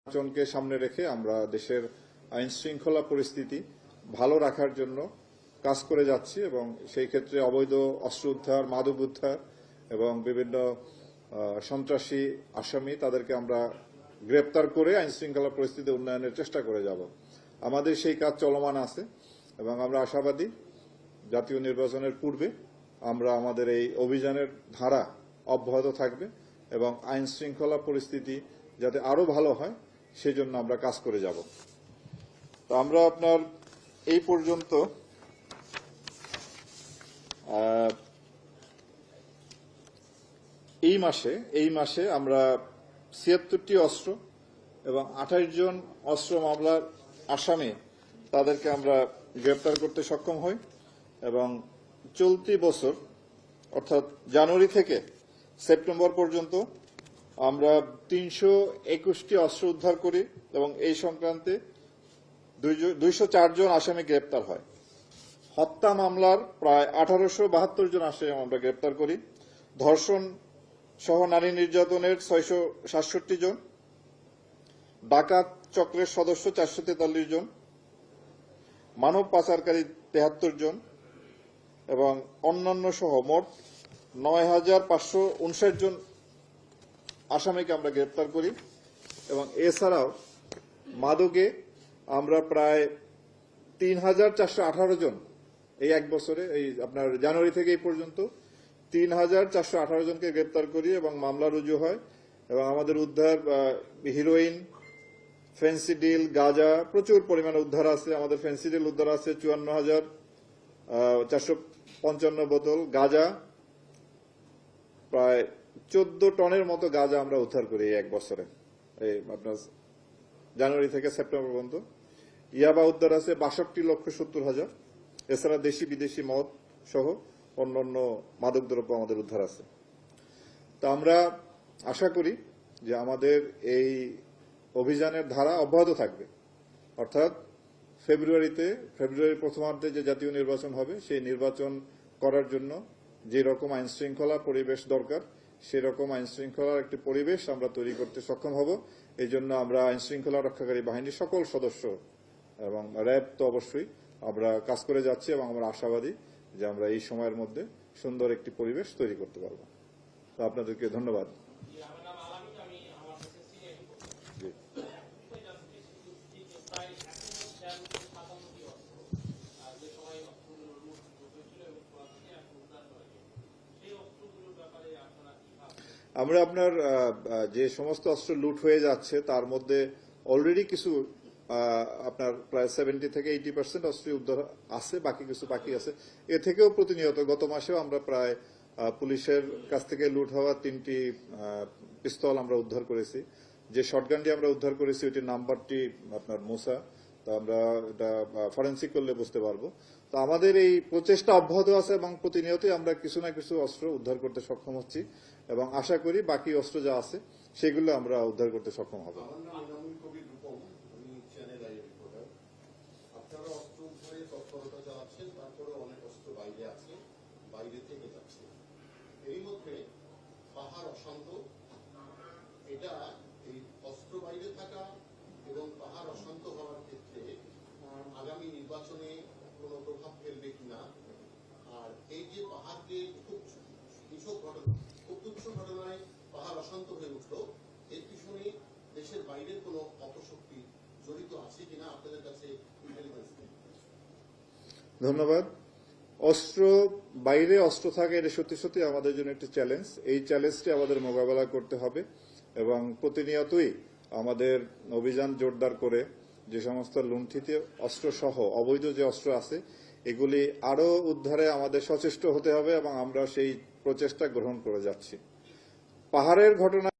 নির্বাচনকে সামনে রেখে আমরা দেশের আইন শৃঙ্খলা পরিস্থিতি ভালো রাখার জন্য কাজ করে যাচ্ছি এবং সেই ক্ষেত্রে অবৈধ অস্ত্র উদ্ধার, মাদক উদ্ধার এবং বিভিন্ন সন্ত্রাসী আসামি তাদেরকে আমরা গ্রেপ্তার করে আইন শৃঙ্খলা পরিস্থিতি উন্নয়নের চেষ্টা করে যাব। আমাদের সেই কাজ চলমান আছে এবং আমরা আশাবাদী জাতীয় নির্বাচনের পূর্বে আমরা আমাদের এই অভিযানের ধারা অব্যাহত থাকবে এবং আইন শৃঙ্খলা পরিস্থিতি যাতে আরো ভালো হয় সেজন্য আমরা কাজ করে যাব। তো আমরা আপনার এই পর্যন্ত এই মাসে আমরা ৭৬টি অস্ত্র এবং ২৮ জন অস্ত্র মামলার আসামি তাদেরকে আমরা গ্রেপ্তার করতে সক্ষম হই এবং চলতি বছর অর্থাৎ জানুয়ারি থেকে সেপ্টেম্বর পর্যন্ত আমরা ৩২১টি অস্ত্র উদ্ধার করি এবং এই সংক্রান্তে ২০৪ জন আসামি গ্রেপ্তার হয়। হত্যা মামলার প্রায় ১৮৭২ জন আসামি আমরা গ্রেপ্তার করি। ধর্ষণ সহ নারী নির্যাতনের ৬৬৭ জন, ডাকাত চক্রের সদস্য ৪৪৩ জন, মানব পাচারকারী ৭৩ জন এবং অন্যান্য সহ মোট ৯৫৫৯ জন আসামিকে আমরা গ্রেপ্তার করি এবং এছাড়াও মাদকে আমরা প্রায় ৩৪১৮ জন এই এক বছরে এই আপনার জানুয়ারি থেকে এই পর্যন্ত ৩৪১৮ জনকে গ্রেপ্তার করি এবং মামলা রুজু হয় এবং আমাদের উদ্ধার হিরোইন, ফেন্সিডিল, গাঁজা প্রচুর পরিমাণে উদ্ধার আছে। আমাদের ফেন্সিডিল উদ্ধার আছে ৫৪,৪৫৫ বোতল, গাঁজা প্রায় ১৪ টনের মতো গাঁজা আমরা উদ্ধার করি এই এক বছরে, এই আপনার জানুয়ারি থেকে সেপ্টেম্বর পর্যন্ত। ইয়াবা উদ্ধার আছে ৬২,৭০,০০০। এছাড়া দেশি বিদেশি মদ সহ অন্যান্য মাদকদ্রব্য আমাদের উদ্ধার আছে। তো আমরা আশা করি যে আমাদের এই অভিযানের ধারা অব্যাহত থাকবে, অর্থাৎ ফেব্রুয়ারির প্রথমার্ধে যে জাতীয় নির্বাচন হবে সেই নির্বাচন করার জন্য যে রকম আইন শৃঙ্খলা পরিবেশ দরকার সেরকম আইন শৃঙ্খলার একটি পরিবেশ আমরা তৈরি করতে সক্ষম হব। এই জন্য আমরা আইন শৃঙ্খলা রক্ষাকারী বাহিনীর সকল সদস্য এবং র্যাব তো অবশ্যই আমরা কাজ করে যাচ্ছি এবং আমরা আশাবাদী যে আমরা এই সময়ের মধ্যে সুন্দর একটি পরিবেশ তৈরি করতে পারব। তো আপনাদেরকে ধন্যবাদ। আমরা আপনার যে সমস্ত অস্ত্র লুট হয়ে যাচ্ছে তার মধ্যে অলরেডি কিছু আপনার প্রায় 70 থেকে 80% অস্ত্র উদ্ধার আছে, বাকি কিছু বাকি আছে। এ থেকেও প্রতিনিয়ত গত মাসেও আমরা প্রায় পুলিশের কাছ থেকে লুট হওয়া 3টি পিস্তল আমরা উদ্ধার করেছি। যে শটগানটি আমরা উদ্ধার করেছি ওইটির নাম্বারটি আপনার মুসা, তো আমরা এটা ফরেন্সিক করলে বুঝতে পারবো। তো আমাদের এই প্রচেষ্টা অব্যাহত আছে এবং প্রতিনিয়তই আমরা কিছু না কিছু অস্ত্র উদ্ধার করতে সক্ষম হচ্ছি এবং আশা করি বাকি অস্ত্র যা আছে সেগুলো আমরা উদ্ধার করতে সক্ষম হব। এটা এই অস্ত্র বাইরে থাকা এবং পাহাড় অশান্ত হওয়ার ক্ষেত্রে আগামী নির্বাচনে কোনো প্রভাব ফেলবে কিনা, আর এই যে পাহাড়কে খুব তুচ্ছ ঘটনায় পাহাড় অশান্ত হয়ে উঠলো, এর পিছনে দেশের বাইরের কোনো অপশক্তি জড়িত আছে কিনা আপনাদের কাছে ইন্টেলিজেন্স নেই? ধন্যবাদ। বাইরে অস্ত্র থাকে এটা সত্যি সত্যি আমাদের জন্য একটি চ্যালেঞ্জ। এই চ্যালেঞ্জটি আমাদের মোকাবেলা করতে হবে এবং প্রতিনিয়তই আমাদের অভিযান জোরদার করে যে সমস্ত লুণ্ঠিত অস্ত্র সহ অবৈধ যে অস্ত্র আছে এগুলি আরো উদ্ধারে আমাদের সচেষ্ট হতে হবে এবং আমরা সেই প্রচেষ্টা গ্রহণ করে যাচ্ছি। পাহাড়ের ঘটনা